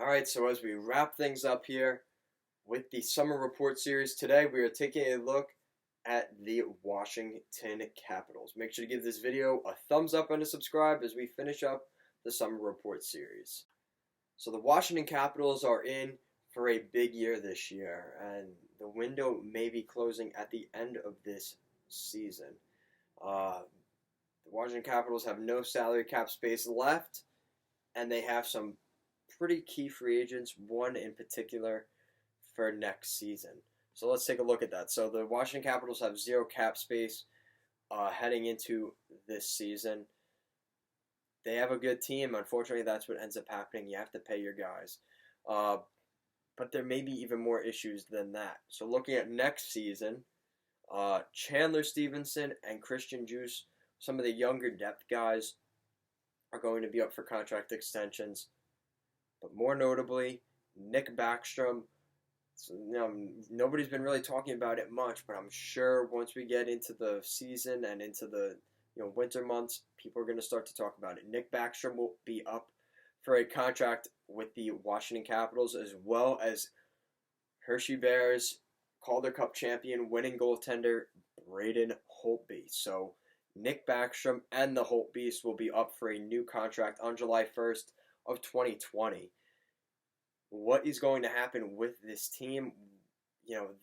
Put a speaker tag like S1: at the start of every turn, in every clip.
S1: Alright, so as we wrap things up here with the Summer Report series, today we are taking a look at the Washington Capitals. Make sure to give this video a thumbs up and a subscribe as we finish up the Summer Report series. So the Washington Capitals are in for a big year this year, and the window may be closing at the end of this season. The Washington Capitals have no salary cap space left, and they have some pretty key free agents, one in particular for next season. So let's take a look at that. So the Washington Capitals have zero cap space heading into this season. They have a good team. Unfortunately, that's what ends up happening. You have to pay your guys. But there may be even more issues than that. So looking at next season, Chandler Stevenson and Christian Juice, some of the younger depth guys, are going to be up for contract extensions. But more notably, Nick Backstrom. So, nobody's been really talking about it much, but I'm sure once we get into the season and into the winter months, people are going to start to talk about it. Nick Backstrom will be up for a contract with the Washington Capitals, as well as Hershey Bears Calder Cup champion, winning goaltender Braden Holtby. So Nick Backstrom and the Holtbys will be up for a new contract on July 1st of 2020. What is going to happen with this team?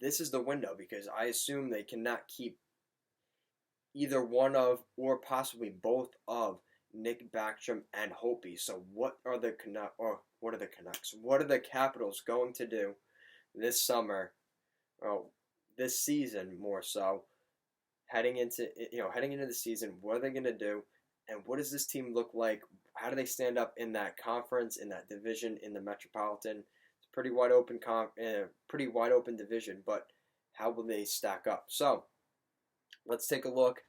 S1: This is the window, because I assume they cannot keep either one of or possibly both of Nick Backstrom and Holtby. So what are the Canucks? What are the Capitals going to do this summer? This season more so. Heading into the season, what are they going to do? And what does this team look like? How do they stand up in that conference, in that division, in the Metropolitan? It's a pretty wide open division, but how will they stack up? So let's take a look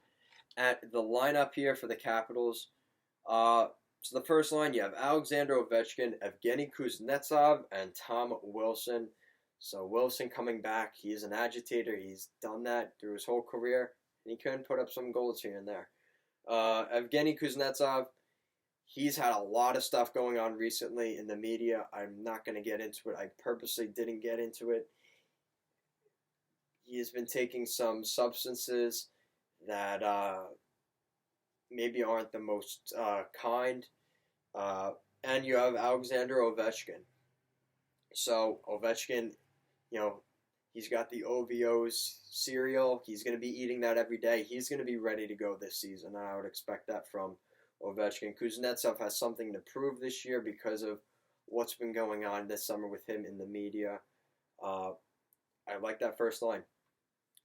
S1: at the lineup here for the Capitals. So the first line, you have Alexander Ovechkin, Evgeny Kuznetsov, and Tom Wilson. So Wilson coming back. He is an agitator. He's done that through his whole career, and he can put up some goals here and there. Evgeny Kuznetsov, he's had a lot of stuff going on recently in the media. I'm not going to get into it. I purposely didn't get into it. He has been taking some substances that maybe aren't the most kind. And you have Alexander Ovechkin. So Ovechkin, he's got the OVO's cereal. He's going to be eating that every day. He's going to be ready to go this season. I would expect that from Ovechkin. Kuznetsov has something to prove this year because of what's been going on this summer with him in the media. I like that first line.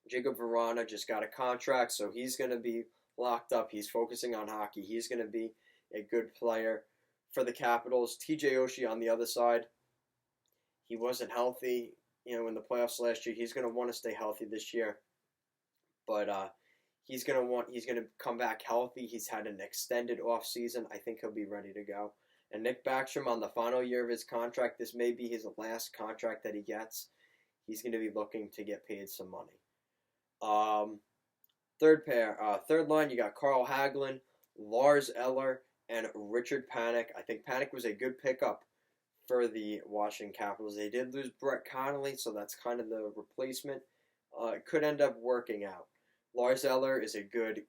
S1: Jacob Vrana just got a contract, so he's going to be locked up. He's focusing on hockey. He's going to be a good player for the Capitals. TJ Oshie on the other side. He wasn't healthy, in the playoffs last year. He's going to want to stay healthy this year, but he's going to come back healthy. He's had an extended off season. I think he'll be ready to go. And Nick Backstrom on the final year of his contract. This may be his last contract that he gets. He's going to be looking to get paid some money. Third line, you got Carl Hagelin, Lars Eller, and Richard Panik. I think Panik was a good pickup for the Washington Capitals. They did lose Brett Connolly, so that's kind of the replacement. It could end up working out. Lars Eller is a good,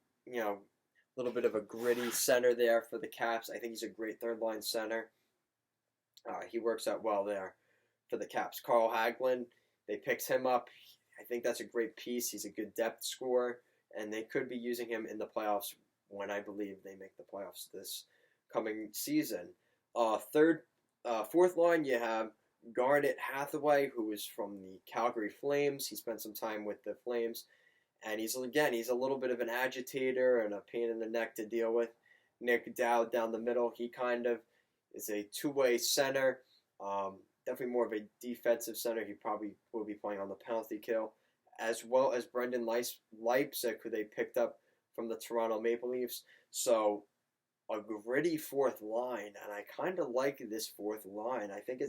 S1: little bit of a gritty center there for the Caps. I think he's a great third-line center. He works out well there for the Caps. Carl Hagelin, they picked him up. I think that's a great piece. He's a good depth scorer, and they could be using him in the playoffs when I believe they make the playoffs this coming season. Fourth line, you have Garnet Hathaway, who is from the Calgary Flames. He spent some time with the Flames, and he's a little bit of an agitator and a pain in the neck to deal with. Nick Dowd down the middle, he kind of is a two-way center. Definitely more of a defensive center. He probably will be playing on the penalty kill, as well as Brendan Leipzig, who they picked up from the Toronto Maple Leafs. So a gritty fourth line, and I kind of like this fourth line. I think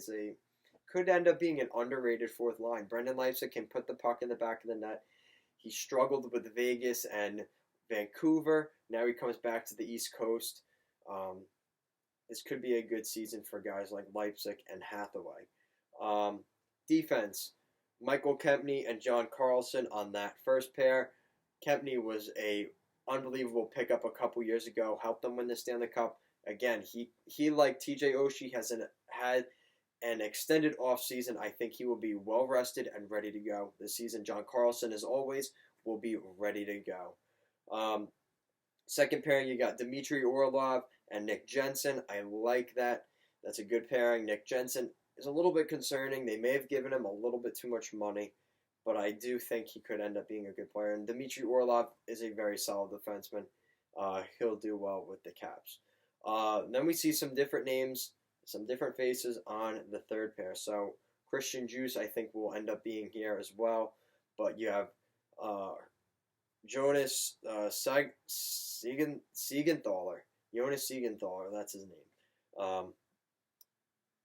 S1: could end up being an underrated fourth line. Brendan Leipzig can put the puck in the back of the net. He struggled with Vegas and Vancouver. Now he comes back to the East Coast. this could be a good season for guys like Leipzig and Hathaway. Um, Defense, Michael Kempney and John Carlson on that first pair. Kempney was a unbelievable pickup a couple years ago, helped them win the Stanley Cup. Again, he like TJ Oshie had an extended off season. I think he will be well rested and ready to go this season. John Carlson, as always, will be ready to go. Second pairing, you got Dmitry Orlov and Nick Jensen. I like that. That's a good pairing. Nick Jensen is a little bit concerning. They may have given him a little bit too much money, but I do think he could end up being a good player. And Dmitry Orlov is a very solid defenseman. He'll do well with the Caps. Then we see some different names, some different faces on the third pair. So Christian Juice, I think, will end up being here as well. But you have Jonas Siegenthaler. Jonas Siegenthaler, that's his name.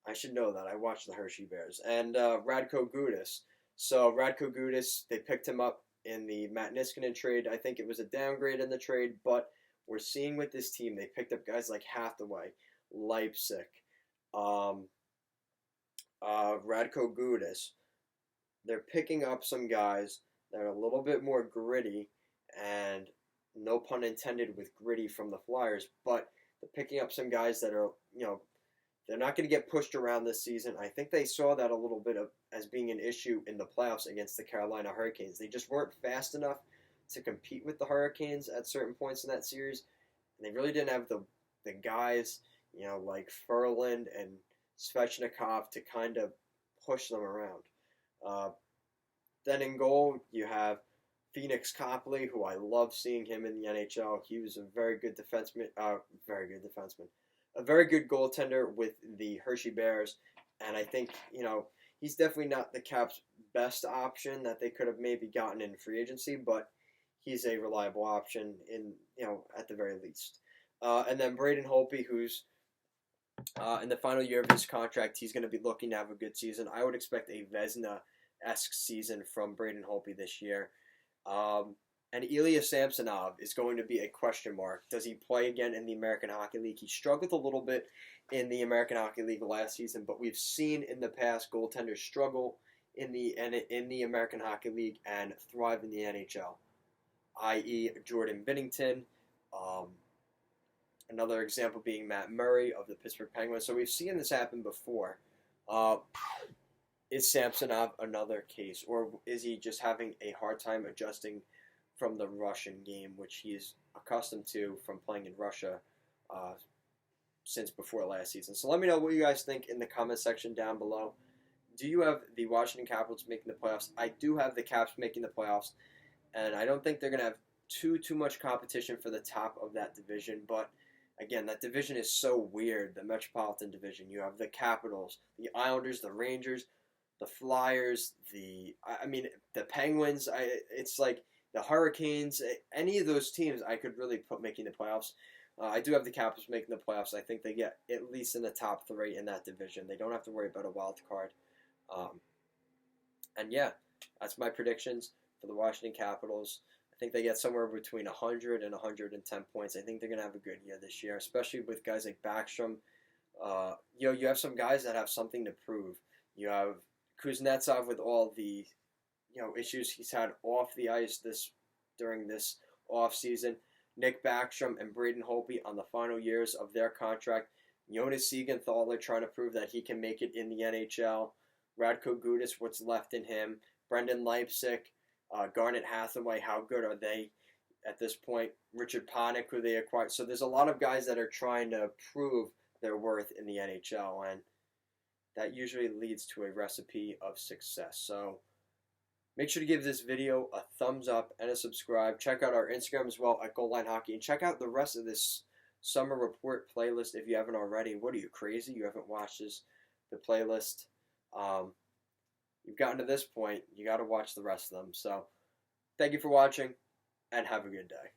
S1: I should know that. I watched the Hershey Bears. And Radko Gudas. So Radko Gudas, they picked him up in the Matt Niskanen trade. I think it was a downgrade in the trade, but we're seeing with this team, they picked up guys like Hathaway, Leipzig, Radko Gudas. They're picking up some guys that are a little bit more gritty, and no pun intended with gritty from the Flyers, but they're picking up some guys that are, they're not going to get pushed around this season. I think they saw that a little bit as being an issue in the playoffs against the Carolina Hurricanes. They just weren't fast enough to compete with the Hurricanes at certain points in that series, and they really didn't have the guys, like Ferland and Svechnikov to kind of push them around. Then in goal, you have Phoenix Copley, who I love seeing him in the NHL. He was a very good defenseman. A very good goaltender with the Hershey Bears, and I think, he's definitely not the Caps' best option that they could have maybe gotten in free agency, but he's a reliable option at the very least. And then Braden Holtby, who's in the final year of his contract, he's going to be looking to have a good season. I would expect a Vezina-esque season from Braden Holtby this year. And Ilya Samsonov is going to be a question mark. Does he play again in the American Hockey League? He struggled a little bit in the American Hockey League last season, but we've seen in the past goaltenders struggle in the American Hockey League and thrive in the NHL, i.e. Jordan Binnington. Another example being Matt Murray of the Pittsburgh Penguins. So we've seen this happen before. Is Samsonov another case, or is he just having a hard time adjusting from the Russian game, which he's accustomed to from playing in Russia since before last season? So let me know what you guys think in the comment section down below. Do you have the Washington Capitals making the playoffs? I do have the Caps making the playoffs, and I don't think they're going to have too much competition for the top of that division, but again, that division is so weird, the Metropolitan Division. You have the Capitals, the Islanders, the Rangers, the Flyers, the Penguins. It's like the Hurricanes. Any of those teams I could really put making the playoffs. I do have the Capitals making the playoffs. I think they get at least in the top 3 in that division. They don't have to worry about a wild card. And yeah, that's my predictions for the Washington Capitals. I think they get somewhere between 100 and 110 points. I think they're going to have a good year this year, especially with guys like Backstrom. You have some guys that have something to prove. You have Kuznetsov with all the issues he's had off the ice during this off season. Nick Backstrom and Braden Holtby on the final years of their contract. Jonas Siegenthaler trying to prove that he can make it in the NHL. Radko Gudas, what's left in him. Brendan Leipzig, Garnet Hathaway, how good are they at this point? Richard Panik, who they acquired. So there's a lot of guys that are trying to prove their worth in the NHL, and that usually leads to a recipe of success. So make sure to give this video a thumbs up and a subscribe. Check out our Instagram as well at Goal Line Hockey, and check out the rest of this Summer Report playlist if you haven't already. What are you, crazy? You haven't watched the playlist? You've gotten to this point, you got to watch the rest of them. So thank you for watching, and have a good day.